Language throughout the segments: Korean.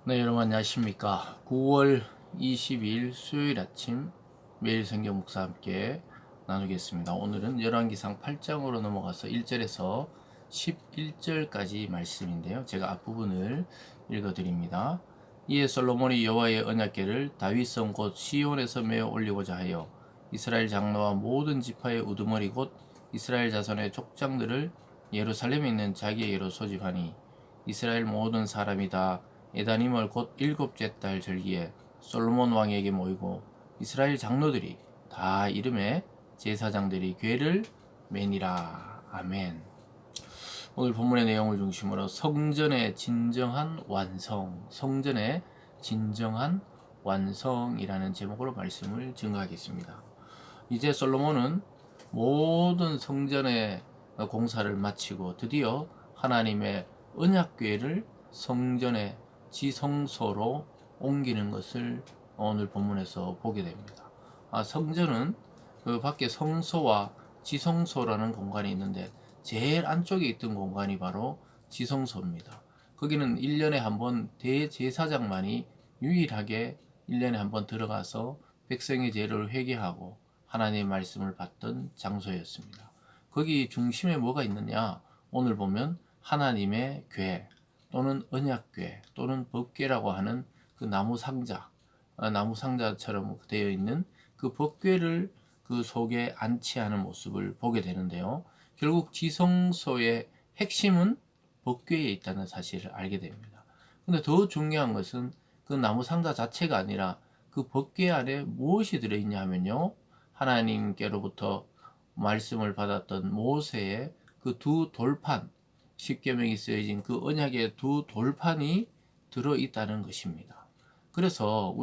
네, 여러분 안녕하십니까. 9월 22일 수요일 아침 매일 성경 묵상 함께 나누겠습니다. 오늘은 열왕기상 8장으로 넘어가서 1절에서 11절까지 말씀인데요. 제가 앞부분을 읽어드립니다. 이에 솔로몬이 여호와의 언약궤를 다윗성 곧 시온에서 메어 올리고자 하여 이스라엘 장로와 모든 지파의 우두머리 곧 이스라엘 자손의 족장들을 예루살렘에 있는 자기에게로 소집하니 이스라엘 모든 사람이 다 에다님을 곧 일곱째 달 절기에 솔로몬 왕에게 모이고 이스라엘 장로들이 다 이름에 제사장들이 궤를 매니라. 아멘. 오늘 본문의 내용을 중심으로 성전의 진정한 완성, 성전의 진정한 완성이라는 제목으로 말씀을 증거하겠습니다. 이제 솔로몬은 모든 성전의 공사를 마치고 드디어 하나님의 언약궤를 성전의 지성소로 옮기는 것을 오늘 본문에서 보게 됩니다. 성전은 그 밖에 성소와 지성소라는 공간이 있는데 제일 안쪽에 있던 공간이 바로 지성소입니다. 거기는 1년에 한 번 대제사장만이 유일하게 1년에 한 번 들어가서 백성의 죄를 회개하고 하나님의 말씀을 받던 장소였습니다. 거기 중심에 뭐가 있느냐? 오늘 보면 하나님의 궤 또는 언약궤 또는 법궤라고 하는 그 나무 상자, 나무 상자처럼 되어 있는 그 법궤를 그 속에 안치하는 모습을 보게 되는데요. 결국 지성소의 핵심은 법궤에 있다는 사실을 알게 됩니다. 근데 더 중요한 것은 그 나무 상자 자체가 아니라 그 법궤 안에 무엇이 들어있냐 하면요. 하나님께로부터 말씀을 받았던 모세의 그 두 돌판, 십계명이 쓰여진 그 언약의 두 돌판이 들어있다는 것입니다. 그래서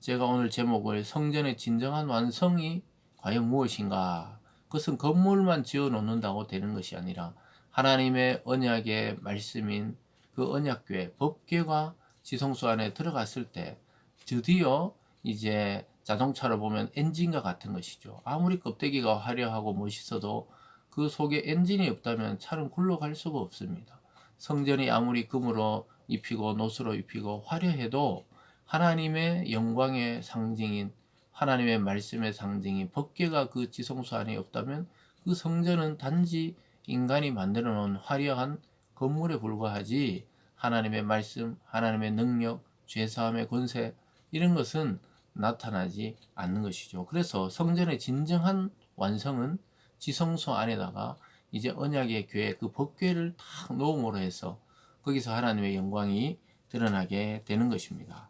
제가 오늘 제목을 성전의 진정한 완성이 과연 무엇인가? 그것은 건물만 지어 놓는다고 되는 것이 아니라 하나님의 언약의 말씀인 그 언약궤, 법궤가 지성소 안에 들어갔을 때 드디어 이제 자동차로 보면 엔진과 같은 것이죠. 아무리 껍데기가 화려하고 멋있어도 그 속에 엔진이 없다면 차는 굴러갈 수가 없습니다. 성전이 아무리 금으로 입히고 노스로 입히고 화려해도 하나님의 영광의 상징인 하나님의 말씀의 상징인 법궤가 그 지성소 안에 없다면 그 성전은 단지 인간이 만들어 놓은 화려한 건물에 불과하지 하나님의 말씀, 하나님의 능력, 죄사함의 권세 이런 것은 나타나지 않는 것이죠. 그래서 성전의 진정한 완성은 지성소 안에다가 이제 언약의 궤, 그 법궤를 탁 놓음으로 해서 거기서 하나님의 영광이 드러나게 되는 것입니다.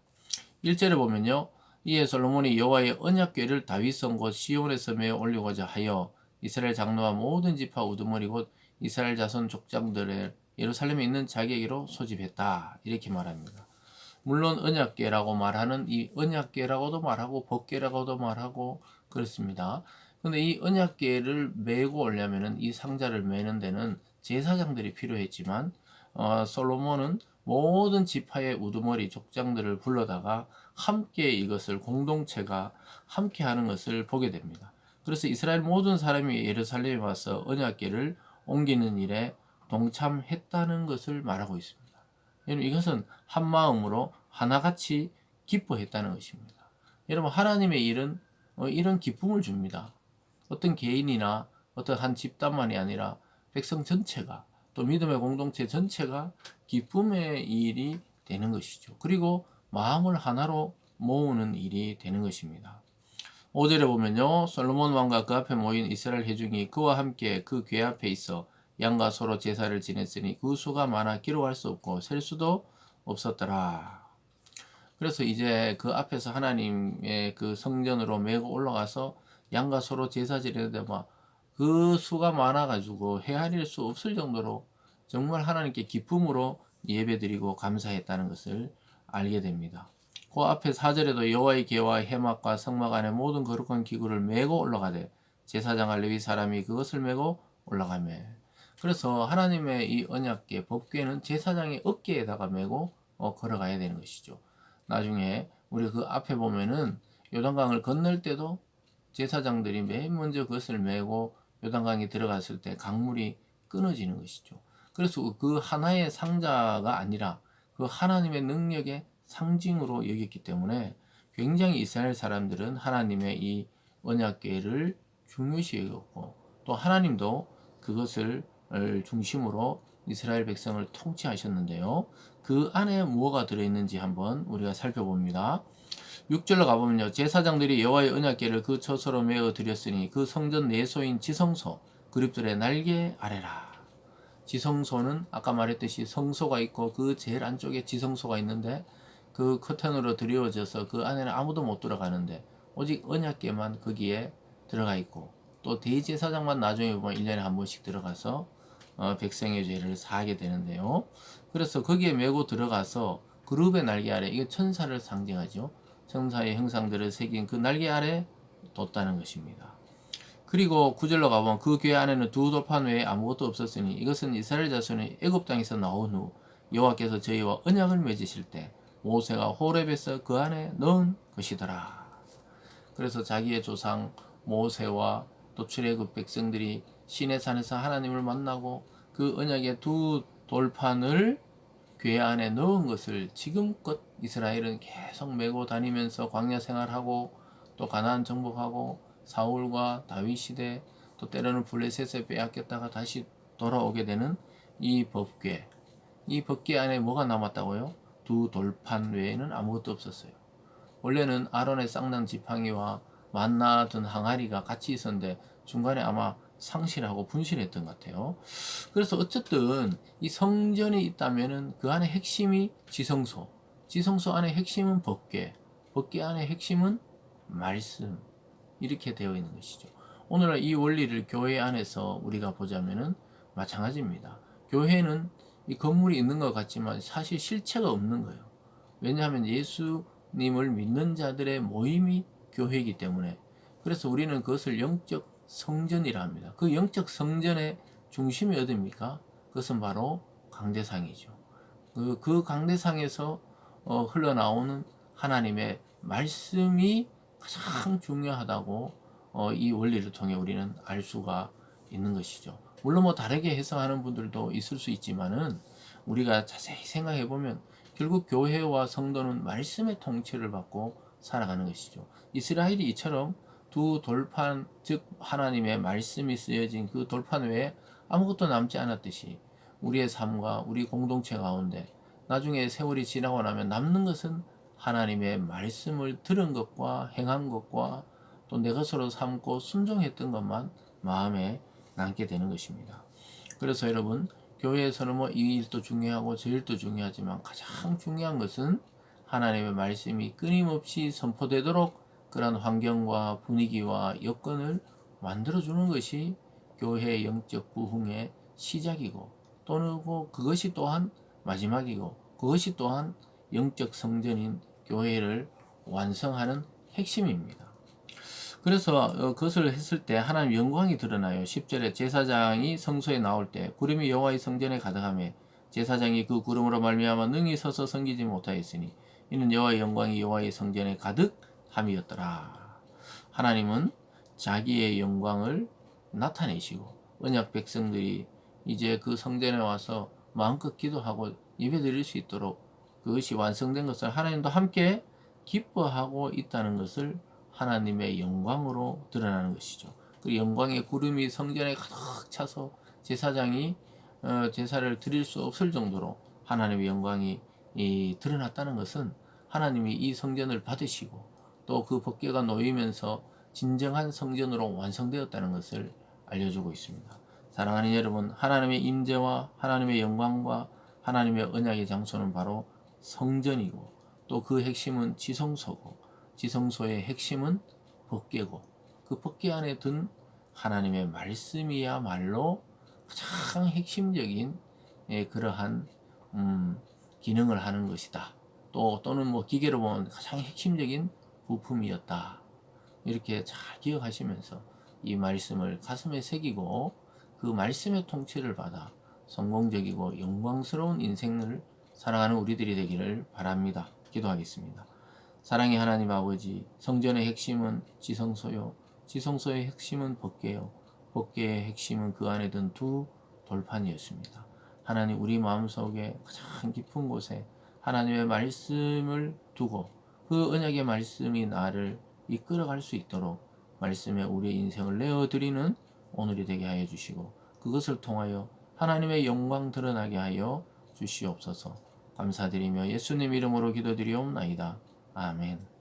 1절에 보면요. 이에 솔로몬이 여호와의 언약궤를 다윗성 곧 시온에서 메어 올리고자 하여 이스라엘 장로와 모든 지파 우두머리 곧 이스라엘 자손 족장들을 예루살렘에 있는 자기에게로 소집했다. 이렇게 말합니다. 물론 언약궤라고 말하는 이 언약궤라고도 말하고 법궤라고도 말하고 그렇습니다. 근데 이 언약궤를 메고 오려면은 이 상자를 메는 데는 제사장들이 필요했지만 솔로몬은 모든 지파의 우두머리 족장들을 불러다가 함께 이것을 공동체가 함께 하는 것을 보게 됩니다. 그래서 이스라엘 모든 사람이 예루살렘에 와서 언약궤를 옮기는 일에 동참했다는 것을 말하고 있습니다. 여러분 이것은 한 마음으로 하나같이 기뻐했다는 것입니다. 여러분 하나님의 일은 이런 기쁨을 줍니다. 어떤 개인이나 어떤 한 집단만이 아니라 백성 전체가 또 믿음의 공동체 전체가 기쁨의 일이 되는 것이죠. 그리고 마음을 하나로 모으는 일이 되는 것입니다. 5절에 보면요. 솔로몬 왕과 그 앞에 모인 이스라엘 회중이 그와 함께 그 궤 앞에 있어 양과 소로 제사를 지냈으니 그 수가 많아 기록할 수 없고 셀 수도 없었더라. 그래서 이제 그 앞에서 하나님의 그 성전으로 메고 올라가서 양과 소로 제사 지내는데 막 그 수가 많아가지고 헤아릴 수 없을 정도로 정말 하나님께 기쁨으로 예배드리고 감사했다는 것을 알게 됩니다. 그 앞에 4절에도 여호와의 궤와 해막과 성막 안에 모든 거룩한 기구를 메고 올라가되 제사장과 레위 사람이 그것을 메고 올라가며 그래서 하나님의 이 언약궤 법궤는 제사장의 어깨에다가 메고 걸어가야 되는 것이죠. 나중에 우리 그 앞에 보면은 요단강을 건널 때도 제사장들이 맨 먼저 그것을 메고 요단강에 들어갔을 때 강물이 끊어지는 것이죠. 그래서 그 하나의 상자가 아니라 그 하나님의 능력의 상징으로 여겼기 때문에 굉장히 이스라엘 사람들은 하나님의 이 언약궤를 중요시 여겼고, 또 하나님도 그것을 중심으로 이스라엘 백성을 통치하셨는데요. 그 안에 무엇가 들어있는지 한번 우리가 살펴봅니다. 6절로 가보면요. 제사장들이 여호와의 언약궤를 그 처소로 메어 드렸으니 그 성전 내소인 지성소 그립들의 날개 아래라. 지성소는 아까 말했듯이 성소가 있고 그 제일 안쪽에 지성소가 있는데, 그 커튼으로 드리워져서 그 안에는 아무도 못 들어가는데 오직 언약궤만 거기에 들어가 있고, 또 대제사장만 나중에 보면 1년에 한 번씩 들어가서 백성의 죄를 사하게 되는데요. 그래서 거기에 메고 들어가서 그룹의 날개 아래, 이게 천사를 상징하죠. 천사의 형상들을 새긴 그 날개 아래 뒀다는 것입니다. 그리고 9절로 가보면 그 궤 안에는 두 돌판 외에 아무것도 없었으니 이것은 이스라엘 자손이 애굽 땅에서 나온 후 여호와께서 저희와 언약을 맺으실 때 모세가 호렙에서 그 안에 넣은 것이더라. 그래서 자기의 조상 모세와 또 출애굽 백성들이 시내산에서 하나님을 만나고 그 언약의 두 돌판을 궤 안에 넣은 것을 지금껏 이스라엘은 계속 메고 다니면서 광야 생활하고, 또 가나안 정복하고, 사울과 다윗 시대, 또 때로는 블레셋에 빼앗겼다가 다시 돌아오게 되는 이 법궤. 이 법궤 안에 뭐가 남았다고요? 두 돌판 외에는 아무것도 없었어요. 원래는 아론의 쌍난 지팡이와 만나 든 항아리가 같이 있었는데 중간에 아마 상실하고 분실했던 것 같아요. 그래서 어쨌든 이 성전이 있다면은 그 안에 핵심이 지성소, 지성소 안에 핵심은 법궤, 법궤 안에 핵심은 말씀, 이렇게 되어 있는 것이죠. 오늘날 이 원리를 교회 안에서 우리가 보자면은 마찬가지입니다. 교회는 이 건물이 있는 것 같지만 사실 실체가 없는 거예요. 왜냐하면 예수님을 믿는 자들의 모임이 교회이기 때문에. 그래서 우리는 그것을 영적 성전이라 합니다. 그 영적 성전의 중심이 어디입니까? 그것은 바로 강대상이죠. 그 강대상에서 흘러나오는 하나님의 말씀이 가장 중요하다고 이 원리를 통해 우리는 알 수가 있는 것이죠. 물론 뭐 다르게 해석하는 분들도 있을 수 있지만은 우리가 자세히 생각해 보면 결국 교회와 성도는 말씀의 통치를 받고 살아가는 것이죠. 이스라엘이 이처럼 두 돌판, 즉 하나님의 말씀이 쓰여진 그 돌판 외에 아무것도 남지 않았듯이 우리의 삶과 우리 공동체 가운데 나중에 세월이 지나고 나면 남는 것은 하나님의 말씀을 들은 것과 행한 것과 또 내 것으로 삼고 순종했던 것만 마음에 남게 되는 것입니다. 그래서 여러분, 교회에서는 뭐 이 일도 중요하고 저 일도 중요하지만 가장 중요한 것은 하나님의 말씀이 끊임없이 선포되도록 그런 환경과 분위기와 여건을 만들어주는 것이 교회의 영적 부흥의 시작이고, 또는 그것이 또한 마지막이고, 그것이 또한 영적 성전인 교회를 완성하는 핵심입니다. 그래서 그것을 했을 때 하나님 영광이 드러나요. 10절에 제사장이 성소에 나올 때 구름이 여호와의 성전에 가득하며 제사장이 그 구름으로 말미암아 능히 서서 섬기지 못하였으니 이는 여호와의 영광이 여호와의 성전에 가득함이었더라. 하나님은 자기의 영광을 나타내시고 언약 백성들이 이제 그 성전에 와서 마음껏 기도하고 예배드릴 수 있도록 그것이 완성된 것을 하나님도 함께 기뻐하고 있다는 것을 하나님의 영광으로 드러나는 것이죠. 그 영광의 구름이 성전에 가득 차서 제사장이 제사를 드릴 수 없을 정도로 하나님의 영광이 드러났다는 것은 하나님이 이 성전을 받으시고 또 그 법궤가 놓이면서 진정한 성전으로 완성되었다는 것을 알려주고 있습니다. 사랑하는 여러분, 하나님의 임재와 하나님의 영광과 하나님의 언약의 장소는 바로 성전이고, 또 그 핵심은 지성소고, 지성소의 핵심은 법궤고, 그 법궤 안에 든 하나님의 말씀이야말로 가장 핵심적인 그러한 기능을 하는 것이다. 또는 뭐 기계로 보면 가장 핵심적인 부품이었다. 이렇게 잘 기억하시면서 이 말씀을 가슴에 새기고 그 말씀의 통치를 받아 성공적이고 영광스러운 인생을 살아가는 우리들이 되기를 바랍니다. 기도하겠습니다. 사랑의 하나님 아버지, 성전의 핵심은 지성소요, 지성소의 핵심은 법궤요, 법궤의 핵심은 그 안에 든 두 돌판이었습니다. 하나님, 우리 마음속에 가장 깊은 곳에 하나님의 말씀을 두고 그 언약의 말씀이 나를 이끌어갈 수 있도록 말씀에 우리의 인생을 내어드리는 오늘이 되게 하여 주시고 그것을 통하여 하나님의 영광 드러나게 하여 주시옵소서. 감사드리며 예수님 이름으로 기도드리옵나이다. 아멘.